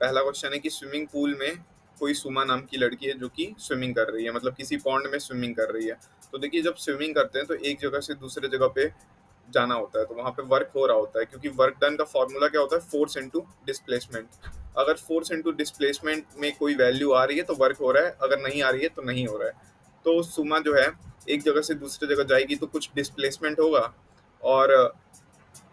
पहला क्वेश्चन है कि स्विमिंग पूल में कोई सुमा नाम की लड़की है जो कि स्विमिंग कर रही है, मतलब किसी पॉन्ड में स्विमिंग कर रही है। तो देखिए, जब स्विमिंग करते हैं तो एक जगह से दूसरे जगह पे जाना होता है, तो वहां पे वर्क हो रहा होता है, क्योंकि वर्क डन का फॉर्मूला क्या होता है, फोर्स इनटू डिस्प्लेसमेंट। अगर फोर्स इनटू डिस्प्लेसमेंट में कोई वैल्यू आ रही है तो वर्क हो रहा है, अगर नहीं आ रही है तो नहीं हो रहा है। तो सुमा जो है एक जगह से दूसरी जगह जाएगी तो कुछ डिस्प्लेसमेंट होगा, और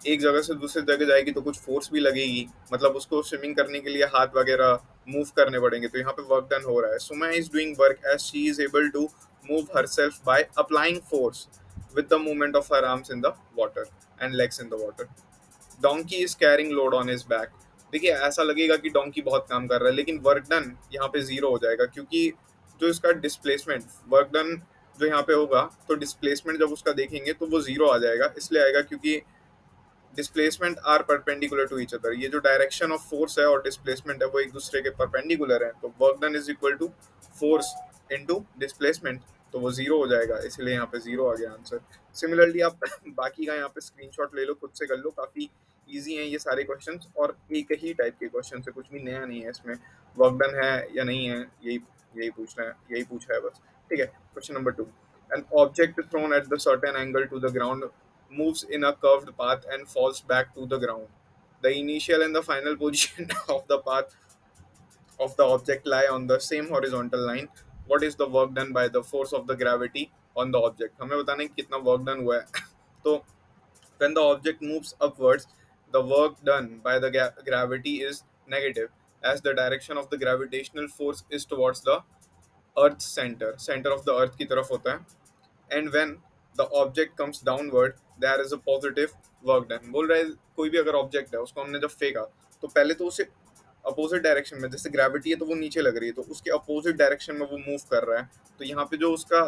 एक जगह से दूसरी जगह जाएगी तो कुछ फोर्स भी लगेगी, मतलब उसको स्विमिंग करने के लिए हाथ वगैरह मूव करने पड़ेंगे, तो यहाँ पे वर्क डन हो रहा है। Suma is doing work as she is able to move herself by applying force with the movement of her arms in the water and legs in the water. Donkey is carrying load on his back. देखिए, ऐसा लगेगा कि donkey बहुत काम कर रहा है, लेकिन वर्क डन यहाँ पे जीरो हो जाएगा, क्योंकि जो इसका डिस्प्लेसमेंट वर्क डन जो यहाँ पे होगा, तो डिस्प्लेसमेंट जब उसका देखेंगे तो वो जीरो आ जाएगा। इसलिए आएगा क्योंकि displacement are perpendicular to each other. ये जो डायरेक्शन ऑफ फोर्स है और डिस्प्लेसमेंट है वो एक दूसरे के परपेंडिकुलर है, तो work done is equal to force into displacement, तो वो जीरो हो जाएगा, इसलिए यहाँ पे जीरो आ गया आंसर। सिमिलरली आप बाकी का यहाँ पे स्क्रीनशॉट ले लो, खुद से कर लो, काफी इजी हैं ये सारे क्वेश्चंस, और एक ही टाइप के क्वेश्चन है, कुछ भी नया नहीं है इसमें। वर्क डन है या नहीं है, यही यही पूछना है, यही पूछा है बस। ठीक है, question number 2। An object thrown at the certain angle to the ground moves in a curved path and falls back to the ground. The initial and the final position of the path of the object lie on the same horizontal line. What is the work done by the force of the gravity on the object? हमें बताना है कि कितना work done हुआ है। तो when the object moves upwards, the work done by the gravity is negative, as the direction of the gravitational force is towards the earth's center of the earth की तरफ होता है। And when the object comes downward there is a positive work done. बोल रहा है कोई भी अगर ऑब्जेक्ट है उसको हमने जब फेंका, तो पहले तो उसे अपोजिट डायरेक्शन में, जैसे ग्रेविटी है तो वो नीचे लग रही है, तो उसके अपोजिट डायरेक्शन में वो मूव कर रहा है, तो यहाँ पे जो उसका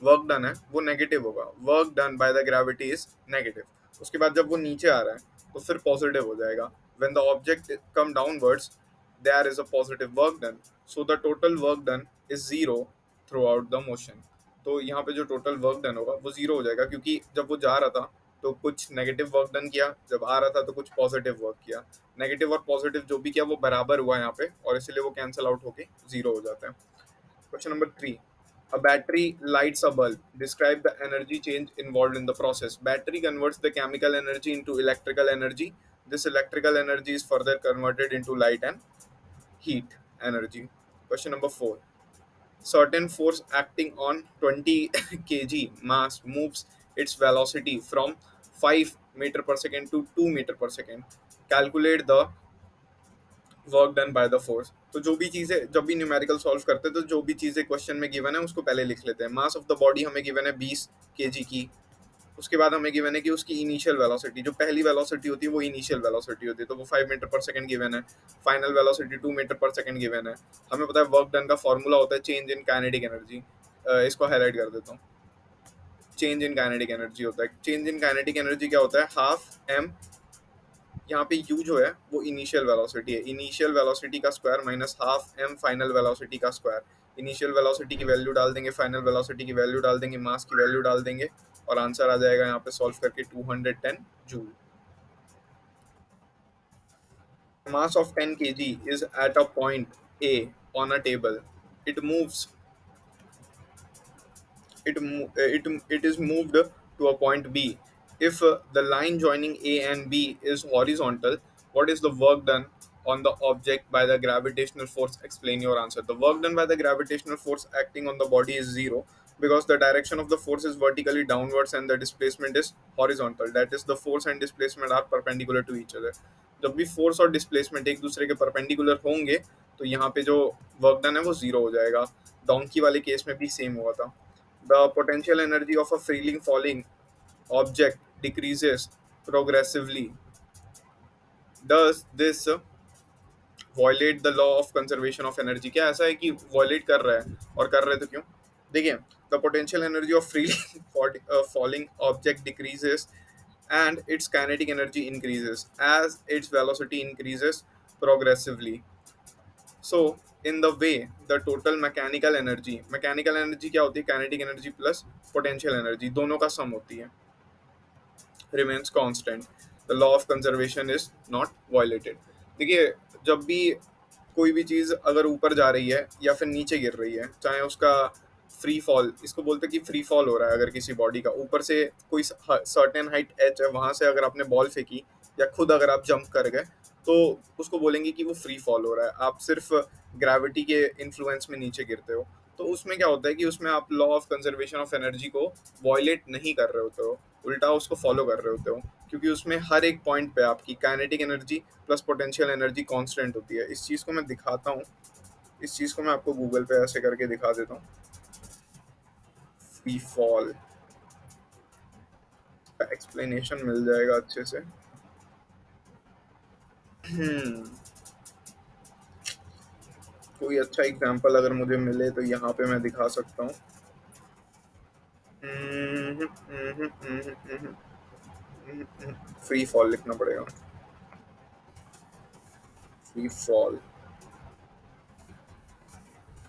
वर्क डन है वो नेगेटिव होगा। Work done by the gravity is negative. उसके बाद जब वो नीचे आ रहा है तो फिर पॉजिटिव हो जाएगा। When the object come downwards there is a positive work done, so the total work done is zero throughout the motion। तो यहाँ पे जो टोटल वर्क डन होगा वो जीरो हो जाएगा, क्योंकि जब वो जा रहा था तो कुछ नेगेटिव वर्क डन किया, जब आ रहा था तो कुछ पॉजिटिव वर्क किया। नेगेटिव और पॉजिटिव जो भी किया वो बराबर हुआ यहाँ पे, और इसलिए वो कैंसिल आउट होके जीरो हो जाता है। Question number 3। A battery lights a bulb. Describe the energy change involved in the process. Battery converts the chemical energy into electrical energy. This electrical energy is further converted into light and heat energy. Question number 4. Certain force acting on 20 kg mass moves its velocity from 5 meter per second to 2 meter per second. Calculate the work done by the force. तो जो भी चीजें, जब भी numerical solve करते हैं तो जो भी चीजें क्वेश्चन में गिवन है उसको पहले लिख लेते हैं। मास ऑफ द बॉडी हमें गिवन है 20 केजी की। उसके बाद हमें गिवन है कि उसकी इनिशियल वेलोसिटी, जो पहली वेलोसिटी होती है वो इनिशियल वेलोसिटी होती है, तो वो 5 मीटर पर सेकंड गिवन है। फाइनल वेलोसिटी 2 मीटर पर सेकंड गिवन है। हमें पता है वर्क डन का फॉर्मूला होता है चेंज इन काइनेटिक एनर्जी। इसको हाईलाइट कर देता हूँ। चेंज इन काइनेटिक एनर्जी होता है, चेंज इन काइनेटिक एनर्जी क्या होता है, हाफ एम। यहाँ पे यू जो है वो इनिशियल वेलोसिटी है, इनिशियल वेलोसिटी का square minus half m final velocity का स्क्वायर। इनिशियल वेलोसिटी की वैल्यू डाल देंगे, फाइनल वेलोसिटी की वैल्यू डाल देंगे, मास की वैल्यू डाल देंगे, और आंसर आ जाएगा यहाँ पे सॉल्व करके 210 joule. Mass of 10 kg is at a point A on a table. It moves it is moved to a point B. If the line joining A and B is horizontal, what is the work done on the object by the gravitational force? Explain your answer. The work done by the gravitational force acting on the body is zero, because the direction of the force is vertically downwards and the displacement is horizontal. That is, the force and displacement are perpendicular to each other. जब भी force और displacement एक दूसरे के perpendicular होंगे तो यहाँ पे जो वर्क डन है वो जीरो हो जाएगा। डोंकी वाले केस में भी सेम हुआ था। The potential energy of a freely falling object decreases progressively. Does this violate the law of conservation of energy? क्या ऐसा है कि violate कर रहा है, और कर रहे तो क्यों? देखिए, the potential energy of freely falling object decreases and its kinetic energy increases as its velocity increases progressively. So in the way the total mechanical energy क्या होती है, kinetic energy plus potential energy दोनों का सम होती है, remains constant. The law of conservation is not violated. देखिए, जब भी कोई भी चीज़ अगर ऊपर जा रही है या फिर नीचे गिर रही है, चाहे उसका फ्री फॉल, इसको बोलते हैं कि फ्री फॉल हो रहा है, अगर किसी बॉडी का ऊपर से कोई सर्टेन हाइट एच है, वहां से अगर आपने बॉल फेंकी या खुद अगर आप जंप कर गए, तो उसको बोलेंगे कि वो फ्री फॉल हो रहा है, आप सिर्फ ग्रेविटी के इन्फ्लुएंस में नीचे गिरते हो। तो उसमें क्या होता है कि उसमें आप law of conservation of energy को वॉयलेट नहीं कर रहे होते हो, उल्टा उसको फॉलो कर रहे होते हो, क्योंकि उसमें हर एक पॉइंट पे आपकी kinetic energy plus potential energy constant होती है। इस चीज़ को मैं दिखाता हूँ, इस चीज़ को मैं आपको गूगल पे ऐसे करके दिखा देता हूँ। फ्री फॉल का एक्सप्लेनेशन मिल जाएगा अच्छे से। हम्म, कोई अच्छा एग्जांपल अगर मुझे मिले तो यहाँ पे मैं दिखा सकता हूँ। फ्री फॉल लिखना पड़ेगा, फ्री फॉल।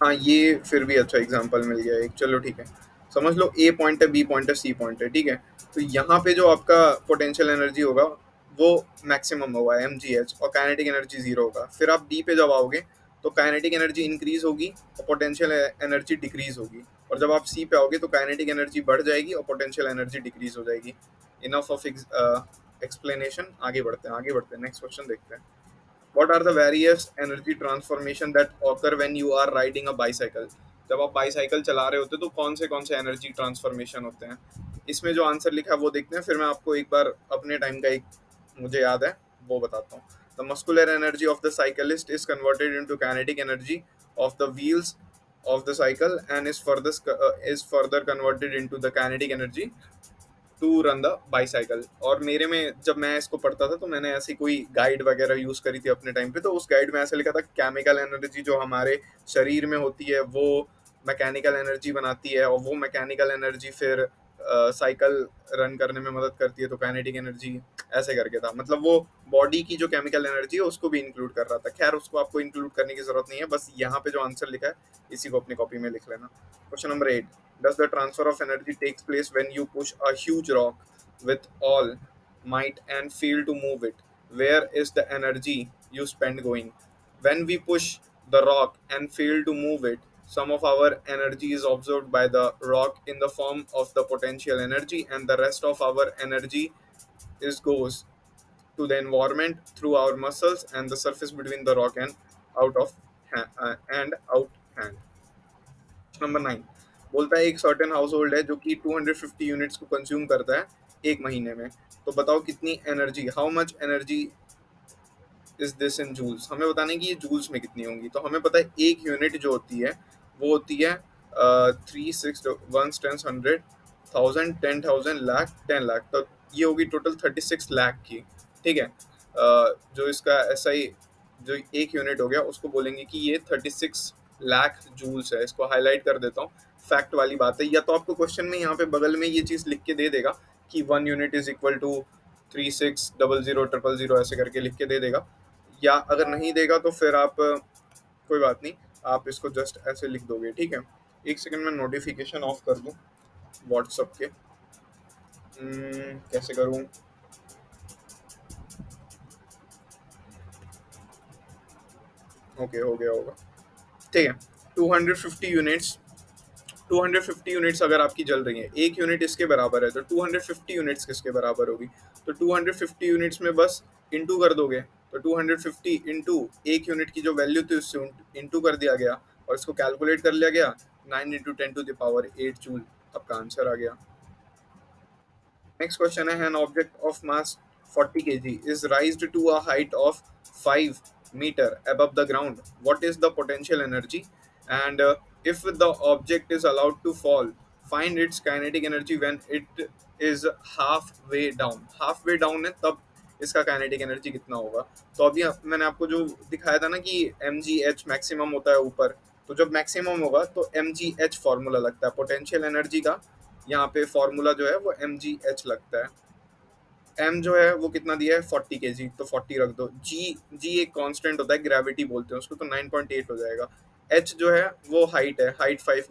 हाँ, ये फिर भी अच्छा एग्जांपल मिल गया एक, चलो ठीक है। समझ लो ए पॉइंट है, बी पॉइंट है, सी पॉइंट है, ठीक है। तो यहाँ पे जो आपका पोटेंशियल एनर्जी होगा वो मैक्सिमम होगा mgh, और काइनेटिक एनर्जी जीरो होगा। फिर आप बी पे जब आओगे तो काइनेटिक एनर्जी इंक्रीज होगी और पोटेंशियल एनर्जी डिक्रीज होगी, और जब आप सी पे आओगे तो काइनेटिक एनर्जी बढ़ जाएगी और पोटेंशियल एनर्जी डिक्रीज हो जाएगी। इनफ ऑफ एक्सप्लेनेशन, आगे बढ़ते हैं, आगे बढ़ते हैं, नेक्स्ट क्वेश्चन देखते हैं। What are the various energy transformation that occur when you are riding a bicycle? जब आप बाईसाइकिल चला रहे होते हो तो कौन से एनर्जी ट्रांसफॉर्मेशन होते हैं? इसमें जो आंसर लिखा है वो देखते हैं, फिर मैं आपको एक बार अपने टाइम का एक मुझे याद है वो बताता हूँ। The muscular energy of the cyclist is converted into kinetic energy of the wheels of the cycle and is further converted into the kinetic energy to run the bicycle. और मेरे में जब मैं इसको पढ़ता था तो मैंने ऐसी कोई गाइड वगैरह यूज करी थी अपने टाइम पे, तो उस गाइड में ऐसा लिखा था केमिकल एनर्जी जो हमारे शरीर में होती है वो मैकेनिकल एनर्जी बनाती है, और वो मैकेनिकल एनर्जी फिर साइकिल रन करने में मदद करती है, तो काइनेटिक एनर्जी ऐसे करके था। मतलब वो बॉडी की जो केमिकल एनर्जी है उसको भी इंक्लूड कर रहा था। खैर, उसको आपको इंक्लूड करने की जरूरत नहीं है, बस यहाँ पे जो आंसर लिखा है इसी को अपनी कॉपी में लिख लेना। Question number 8, does the transfer of energy takes place when you push a huge rock with all might and fail to move it? Where is the energy you spend going? When we push the rock and fail to move it, some of our energy is absorbed by the rock in the form of the potential energy, and the rest of our energy is goes to the environment through our muscles and the surface between the rock and out hand. Number 9 बोलता है एक certain house hold है जो कि 250 units को consume करता है एक महीने में। तो बताओ कितनी energy, how much energy is this in joules. हमें बताना है कि ये जूल्स में कितनी होंगी। तो हमें पता है एक यूनिट जो होती है वो होती है 3 6 1 10 100 1000 10,000 लाख 10 लाख, तो ये होगी टोटल 36 लाख की। ठीक है, जो इसका SI जो एक यूनिट हो गया उसको बोलेंगे कि ये 36 लाख जूल्स है। इसको हाईलाइट कर देता हूँ, फैक्ट वाली बात है। या तो आपको क्वेश्चन में यहाँ पे बगल में ये चीज़ लिख के दे देगा कि 1 यूनिट इज इक्वल टू 36000000 ऐसे करके लिख के दे देगा, या अगर नहीं देगा तो फिर आप कोई बात नहीं, आप इसको जस्ट ऐसे लिख दोगे। ठीक है, एक सेकंड में नोटिफिकेशन ऑफ कर दूं व्हाट्सअप के। कैसे करूं? ओके, हो गया होगा। ठीक है, 250 यूनिट्स, 250 यूनिट्स अगर आपकी जल रही है, एक यूनिट इसके बराबर है, तो 250 यूनिट्स किसके बराबर होगी? तो 250 यूनिट्स में बस इंटू कर दोगे, तो 250 इंटू एक यूनिट की जो वैल्यू थी उससे इंटू कर दिया गया और इसको कैलकुलेट कर लिया गया, 9 × 10⁸ जूल, आपका आंसर आ गया। Next question है, an object of mass 40 kg is raised to a height of 5 meter above the ground. What is the potential energy? And if the object is allowed to fall, find its kinetic energy when it is halfway down. Halfway down है तब इसका kinetic energy कितना होगा? तो अभी मैंने आपको जो दिखाया था ना कि mgh मैक्सिमम होता है ऊपर, तो जब मैक्सिमम होगा तो mgh फॉर्मूला लगता है पोटेंशियल एनर्जी का। यहाँ पे फॉर्मूला जो है वो mgh लगता है। m जो है वो कितना दिया है 40 kg, तो 40 रख दो। g एक कांस्टेंट होता है, ग्रेविटी बोलते हैं उसको, तो 9.8 हो जाएगा। h जो है वो हाइट है, हाइट 5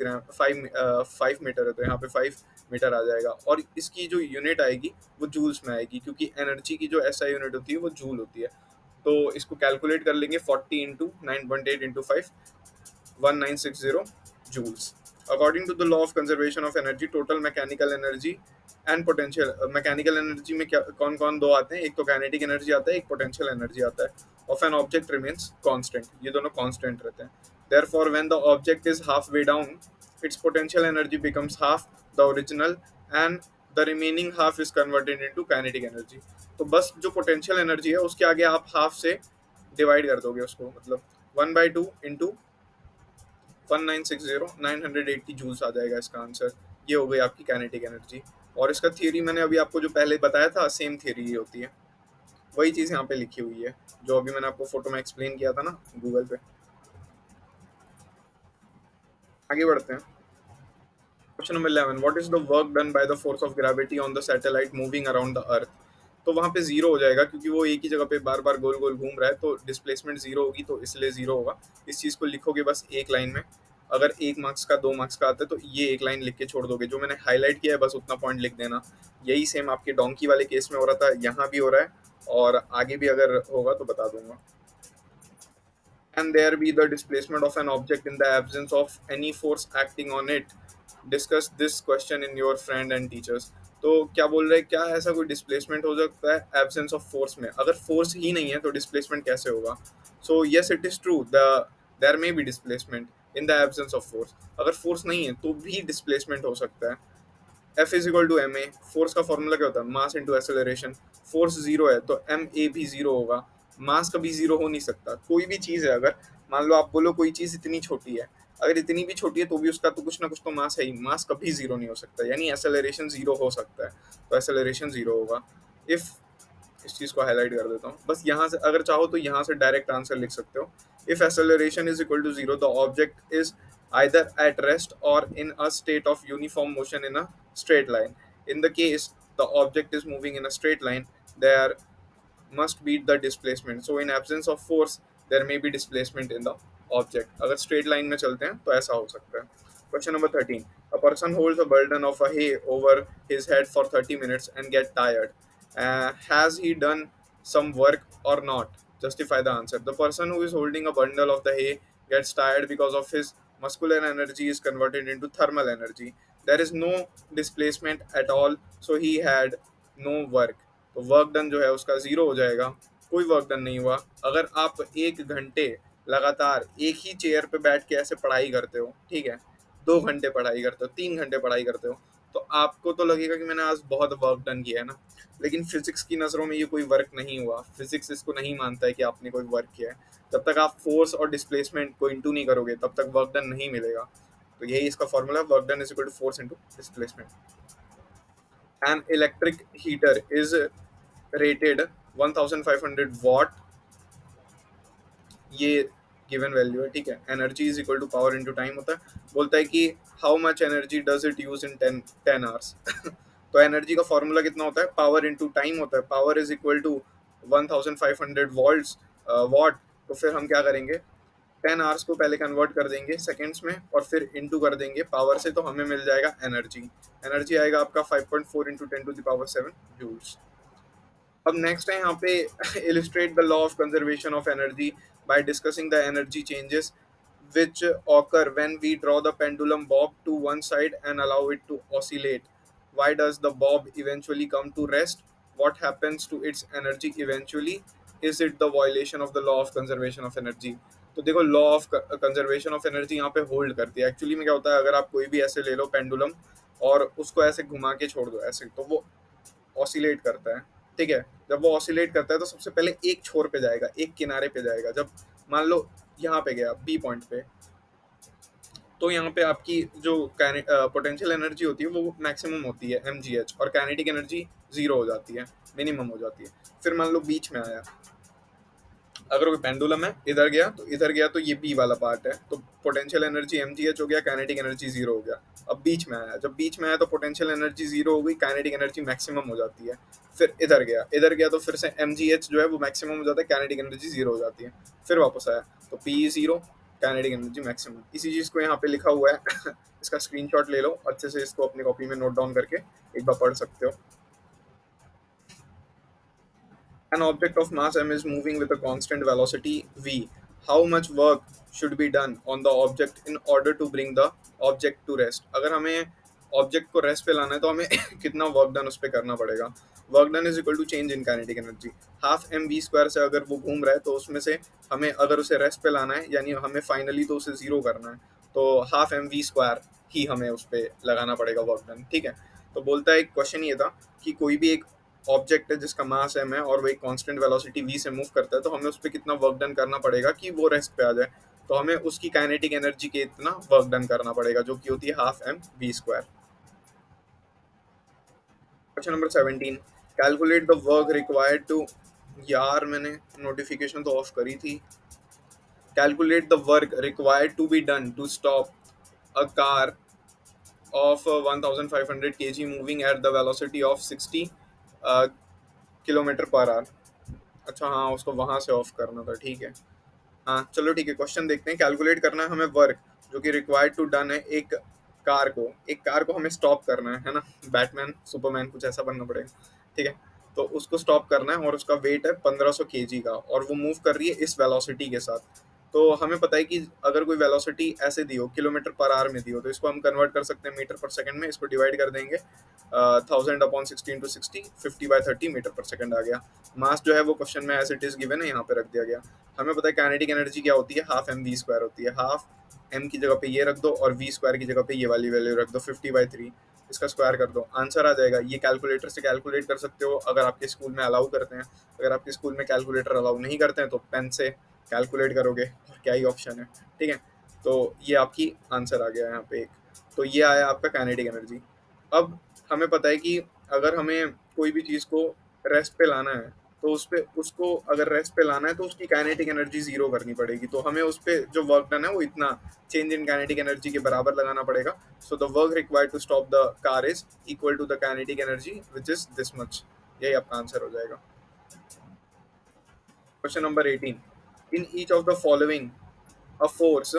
मीटर है, तो यहाँ पे 5 मीटर आ जाएगा। और इसकी जो यूनिट आएगी वो जूल्स में आएगी, क्योंकि एनर्जी की जो SI यूनिट होती है वो जूल होती है। तो इसको कैलकुलेट कर लेंगे 40 into 9.8 into 5, 1960 joules. According to the law of conservation of energy, total mechanical energy and potential mechanical energy में क्या कौन कौन दो आते हैं, एक तो काइनेटिक एनर्जी आता है, एक पोटेंशियल एनर्जी आता है. Of an object remains constant, ये दोनों कांस्टेंट रहते हैं. Therefore when the object is half way down, its potential energy becomes half the original and the remaining half is converted into kinetic energy. तो बस जो potential energy है उसके आगे आप हाफ से डिवाइड कर दोगे उसको, मतलब 1/2 इंटू 1960 980 जूल्स आ जाएगा इसका आंसर. ये हो गई आपकी काइनेटिक एनर्जी. और इसका थियरी मैंने अभी आपको जो पहले बताया था, सेम थियरी ये होती है, वही चीज़ यहाँ पे लिखी हुई है जो अभी मैंने आपको फोटो में एक्सप्लेन किया था ना गूगल पे. आगे बढ़ते हैं. Question number 11, what is the work done by the force of gravity on the satellite moving around the earth. तो वहाँ पे जीरो हो जाएगा क्योंकि वो एक ही जगह पे बार बार गोल गोल घूम रहा है, तो डिस्प्लेसमेंट जीरो होगी, तो इसलिए जीरो होगा. इस चीज़ को लिखोगे बस एक लाइन में. अगर 1 मार्क्स का 2 मार्क्स का आता है तो ये एक लाइन लिख के छोड़ दोगे, जो मैंने हाईलाइट किया है बस उतना पॉइंट लिख देना. यही सेम आपके डोंकी वाले केस में हो रहा था, यहाँ भी हो रहा है और आगे भी अगर होगा तो बता दूंगा. Can there be the displacement of an object in the absence of any force acting on it? Discuss this question in your friend and teachers. तो क्या बोल रहे हैं, क्या ऐसा कोई डिस्प्लेसमेंट हो सकता है एब्सेंस ऑफ फोर्स में? अगर फोर्स ही नहीं है तो डिस्प्लेसमेंट कैसे होगा? So yes it is true, the there may be displacement in the absence of force. अगर फोर्स नहीं है तो भी डिस्प्लेसमेंट हो सकता है. F is equal to m a. Force का फॉर्मूला क्या होता है? Mass into acceleration. Force zero है तो एम ए भी जीरो होगा. मास कभी जीरो हो नहीं सकता. कोई भी चीज़ है, अगर मान लो आप बोलो कोई चीज़ इतनी छोटी है, अगर इतनी भी छोटी है तो भी उसका तो कुछ ना कुछ तो मास है ही. मास कभी जीरो नहीं हो सकता, यानी एक्सेलरेशन जीरो हो सकता है, तो एक्सेलरेशन जीरो होगा. इफ इस चीज़ को हाईलाइट कर देता हूँ, बस यहाँ से अगर चाहो तो यहाँ से डायरेक्ट आंसर लिख सकते हो. If acceleration is equal to zero, the object is either at rest or in a state of uniform motion in a straight line. In the case the object is moving in a straight line, there must be the displacement. So in absence of force, there may be displacement in the object. अगर straight line में चलते हैं तो ऐसा हो सकता है. Question number 13. A person holds a burden of a hay over his head for 30 minutes and get tired. Has he done some work or not? Justify the answer. The person who is holding a bundle of the hay gets tired because of his muscular energy is converted into thermal energy. There is no displacement at all, so he had no work. तो work done जो है उसका zero हो जाएगा. कोई work done नहीं हुआ. अगर आप 1 घंटे लगातार एक ही चेयर पे बैठ के ऐसे पढ़ाई करते हो, ठीक है, 2 घंटे पढ़ाई करते हो, 3 घंटे पढ़ाई करते हो, तो आपको तो लगेगा कि मैंने आज बहुत वर्क डन किया है ना. लेकिन फिजिक्स की नज़रों में ये कोई वर्क नहीं हुआ. फिजिक्स इसको नहीं मानता है कि आपने कोई वर्क किया है. जब तक आप फोर्स और डिस्प्लेसमेंट को इंटू नहीं करोगे तब तक वर्क डन नहीं मिलेगा. तो यही इसका formula, work done is equal to force into displacement. An electric heater is rated 1500 watt. ये गिवन वैल्यू है, ठीक है. Energy is equal to power into time होता है. बोलता है कि how much energy does it use in 10 hours. तो एनर्जी का फॉर्मूला कितना होता है? पावर इनटू टाइम होता है. Power is equal to 1500 volts watt. तो फिर हम क्या करेंगे, 10 आवर्स को पहले कन्वर्ट कर देंगे सेकेंड्स में और फिर इंटू कर देंगे पावर से, तो हमें मिल जाएगा एनर्जी. एनर्जी आएगा आपका 5.4 इंटू 10⁻⁷ जूल्स. अब नेक्स्ट है यहाँ पे illustrate the law of conservation of energy by discussing the energy changes which occur when we draw the pendulum bob to one side and allow it to oscillate. Why does the bob eventually come to rest? What happens to its energy eventually? Is it the violation of the law of conservation of energy? तो देखो, law of conservation of energy यहाँ पे hold करती है. Actually में क्या होता है, अगर आप कोई भी ऐसे ले लो पेंडुलम और उसको ऐसे घुमा के छोड़ दो ऐसे, तो वो ऑसिलेट करता है, ठीक है. जब वो ऑसिलेट करता है तो सबसे पहले एक छोर पे जाएगा, एक किनारे पे जाएगा. जब मान लो यहाँ पे गया बी पॉइंट पे, तो यहाँ पे आपकी जो पोटेंशियल एनर्जी होती है वो मैक्सिमम होती है mgh, और काइनेटिक एनर्जी जीरो हो जाती है, मिनिमम हो जाती है. फिर मान लो बीच में आया, अगर कोई पेंडुलम है, इधर गया तो इधर गया, तो ये बी वाला पार्ट है, तो पोटेंशियल एनर्जी mgh हो गया, काइनेटिक एनर्जी जीरो हो गया. अब बीच में आया, जब बीच में आया तो पोटेंशियल एनर्जी जीरो हो गई, काइनेटिक एनर्जी मैक्सिमम हो जाती है. फिर इधर गया तो फिर से mgh जो है वो मैक्सिमम हो जाता है, काइनेटिक एनर्जी जीरो हो जाती है. फिर वापस आया तो p zero, kinetic energy maximum. इसी चीज़ को यहाँ पे लिखा हुआ है. इसका स्क्रीनशॉट ले लो अच्छे से, इसको अपनी कॉपी में नोट डाउन करके एक बार पढ़ सकते हो. An object of mass m is moving with a constant velocity v. How much work should be done on the object in order to bring the object to rest? अगर हमें object को rest पे लाना है तो हमें कितना work done उस पर करना पड़ेगा? Work done is equal to change in kinetic energy. Half m v square से अगर वो घूम रहा है तो उसमें से हमें अगर उसे रेस्ट पे लाना है यानी हमें फाइनली तो उसे जीरो करना है, तो हाफ एम वी स्क्वायर ही हमें उस पर लगाना पड़ेगा वर्क डन. ठीक है. तो बोलता है क्वेश्चन ये था कि कोई भी एक ऑब्जेक्ट है जिसका मास एम है और वो एक कांस्टेंट वेलोसिटी वी से मूव करता है, तो हमें उस पर कितना वर्क डन करना पड़ेगा कि वो रेस्ट पे आ जाए. तो हमें उसकी काइनेटिक एनर्जी के इतना वर्क डन करना पड़ेगा जो कि होती है half m v square. Question number 17. Calculate the work required to. यार मैंने नोटिफिकेशन तो ऑफ करी थी. Calculate the work required to be done to stop a car of 1500 kg moving at the velocity of 60 kilometre per hour. अच्छा हाँ, उसको वहां से ऑफ करना था. ठीक है. हाँ चलो ठीक है. क्वेश्चन देखते हैं. कैलकुलेट करना है हमें वर्क जो कि रिक्वायर्ड टू डन है एक कार को हमें स्टॉप करना है ना. बैटमैन सुपरमैन कुछ ऐसा बनना पड़ेगा. ठीक है. तो उसको स्टॉप करना है और उसका वेट है 1500 kg का और वो मूव कर रही है इस वेलोसिटी के साथ. तो हमें पता है कि अगर कोई वेलोसिटी ऐसे दी हो किलोमीटर पर आवर में दी हो तो इसको हम कन्वर्ट कर सकते हैं मीटर पर सेकंड में. इसको डिवाइड कर देंगे 1000/60 × 60 50/30 मीटर पर सेकंड आ गया. मास जो है वो क्वेश्चन में एज इट इज गिवन है यहाँ पे रख दिया गया. हमें पता है काइनेटिक एनर्जी क्या होती है, हाफ एम वी स्क्वायर होती है. हाफ एम की जगह पे ये रख दो और वी स्क्वायर की जगह पे ये वाली वैल्यू रख दो. 50/3 इसका स्क्वायर कर दो, आंसर आ जाएगा. ये कैलकुलेटर से कैलकुलेट कर सकते हो अगर आपके स्कूल में अलाउ करते हैं. अगर आपके स्कूल में कैलकुलेटर अलाउ नहीं करते हैं तो पेन से कैलकुलेट करोगे. क्या ही ऑप्शन है. ठीक है. तो ये आपकी आंसर आ गया यहाँ पे एक. तो ये आया आपका काइनेटिक एनर्जी. अब हमें पता है कि अगर हमें कोई भी चीज़ को रेस्ट पे लाना है तो उस पे उसको अगर रेस्ट पे लाना है तो उसकी काइनेटिक एनर्जी जीरो करनी पड़ेगी. तो हमें उस पे जो वर्क डन है वो इतना चेंज इन काइनेटिक एनर्जी के बराबर लगाना पड़ेगा. So the work required to stop the car is equal to the kinetic energy which is this much. यही आपका आंसर हो जाएगा. Question number 18. In each of the following a force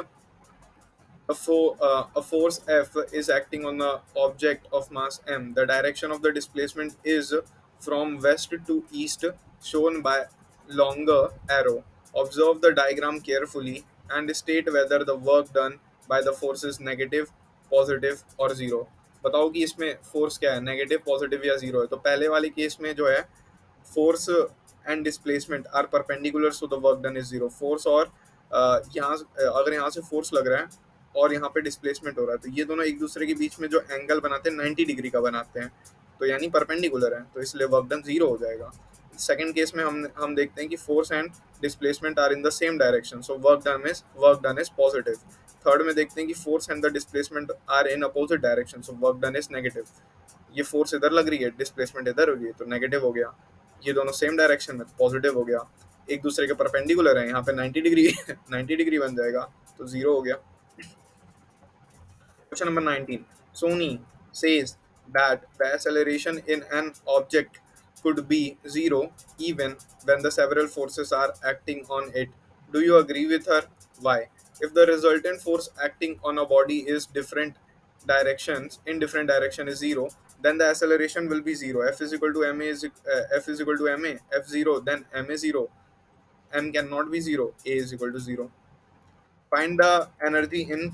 a force F is acting on the object of mass m. The direction of the displacement is from west to east, shown by longer arrow. Observe the diagram carefully and state whether the work done by the force is negative, positive और zero. बताओ कि इसमें force क्या है, negative, positive या zero है. तो पहले वाले केस में जो है force and displacement are perpendicular so the work done is zero. Force और यहाँ अगर यहाँ से फोर्स लग रहा है और यहाँ पे डिस्प्लेसमेंट हो रहा है तो ये दोनों एक दूसरे के बीच में जो एंगल बनाते हैं 90 डिग्री का बनाते हैं, तो यानी परपेंडिकुलर है, तो इसलिए वर्क डन जीरो हो जाएगा. सेकंड केस में हम देखते हैं कि force and displacement are in the same direction, so work done is positive. Third में देखते हैं कि force and the displacement are in opposite direction, so work done is negative. ये फोर्स इधर लग रही है, डिस्प्लेसमेंट इधर हो रही है, तो नेगेटिव हो गया. ये दोनों सेम डायरेक्शन में, पॉजिटिव हो गया. एक दूसरे के परपेंडिकुलर है, यहाँ पे 90 डिग्री 90 डिग्री बन जाएगा, तो जीरो हो गया. Question number 19. Sony says that the acceleration in an object could be zero even when the several forces are acting on it. Do you agree with her? Why? If the resultant force acting on a body is in different direction is zero, then the acceleration will be zero. F is equal to ma F is equal to ma. F zero, then m is zero. M cannot be zero. A is equal to zero. Find the energy in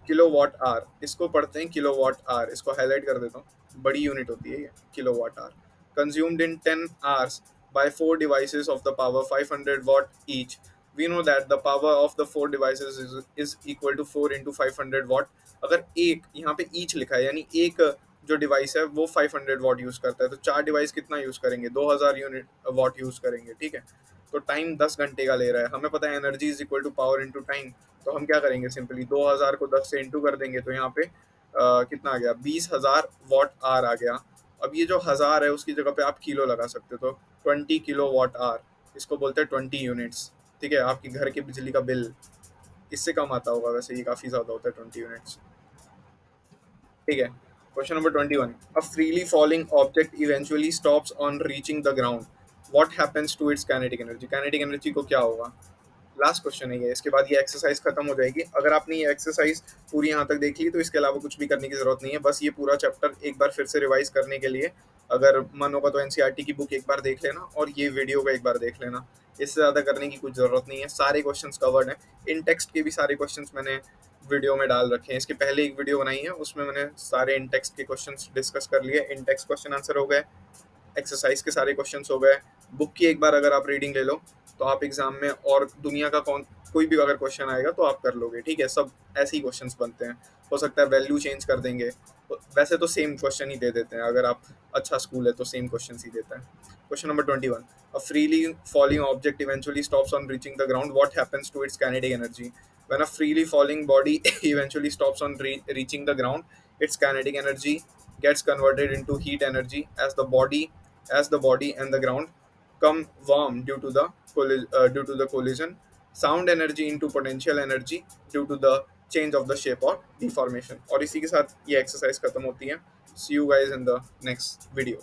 kilowatt hour. इसको पढ़ते हैं kilowatt hour. इसको highlight कर देता हूँ, बड़ी unit होती है ये kilowatt hour. Consumed in 10 hours by 4 devices of the power 500 watt each. We know that the power of the 4 devices is equal to 4 into 500 watt. अगर एक यहाँ पे each लिखा है यानी एक जो डिवाइस है वो 500 वाट यूज करता है, तो चार डिवाइस कितना यूज करेंगे, 2000 यूनिट वाट यूज करेंगे. ठीक है. तो टाइम 10 घंटे का ले रहा है. हमें पता है energy is equal to power into time. तो हम क्या करेंगे, सिंपली 2000 को 10 से इंटू कर देंगे, तो यहाँ पे कितना आ गया, 20,000 वाट आवर आ गया. अब ये जो हजार है उसकी जगह पे आप किलो लगा सकते हो, तो 20 किलो वाट आवर, इसको बोलते हैं 20 यूनिट्स. ठीक है. आपकी घर के बिजली का बिल इससे कम आता होगा, वैसे ये काफ़ी ज़्यादा होता है 20 यूनिट्स. ठीक है. Question number 21. A freely falling object eventually stops on reaching the ground. What happens to its kinetic energy. Kinetic energy को क्या होगा. लास्ट क्वेश्चन है ये. इसके बाद ये एक्सरसाइज खत्म हो जाएगी. अगर आपने ये एक्सरसाइज पूरी यहाँ तक देख ली तो इसके अलावा कुछ भी करने की जरूरत नहीं है. बस ये पूरा चैप्टर एक बार फिर से रिवाइज करने के लिए अगर मन होगा तो एनसीईआरटी की बुक एक बार देख लेना और ये वीडियो को एक बार देख लेना। इससे ज़्यादा करने की कुछ ज़रूरत नहीं है, सारे क्वेश्चंस कवर्ड हैं। इन टेक्स्ट के भी सारे क्वेश्चंस मैंने वीडियो में डाल रखे हैं। इसके पहले एक वीडियो बनाई है, उसमें मैंने सारे इन टेक्स्ट के क्वेश्चंस डिस्कस कर लिए। इन टेक्स्ट क्वेश्चन आंसर हो गए, एक्सरसाइज के सारे क्वेश्चंस हो गए। बुक की एक बार अगर आप रीडिंग ले लो तो आप एग्जाम में और दुनिया का कोई भी अगर क्वेश्चन आएगा तो आप कर लोगे, ठीक है। सब ऐसे ही क्वेश्चंस बनते हैं। हो सकता है वैल्यू चेंज कर देंगे, तो वैसे तो सेम क्वेश्चन ही दे देते हैं। अगर आप अच्छा स्कूल है तो सेम क्वेश्चन ही देता है। Question number 21, a freely falling object eventually stops on reaching the ground, what happens to its kinetic energy? When a freely falling body eventually stops on reaching the ground, its kinetic energy gets converted into heat energy as the body and the ground come warm due to the collision, sound energy into potential energy due to the change of the shape or deformation। और इसी के साथ ये exercise खत्म होती है। See you guys in the next video।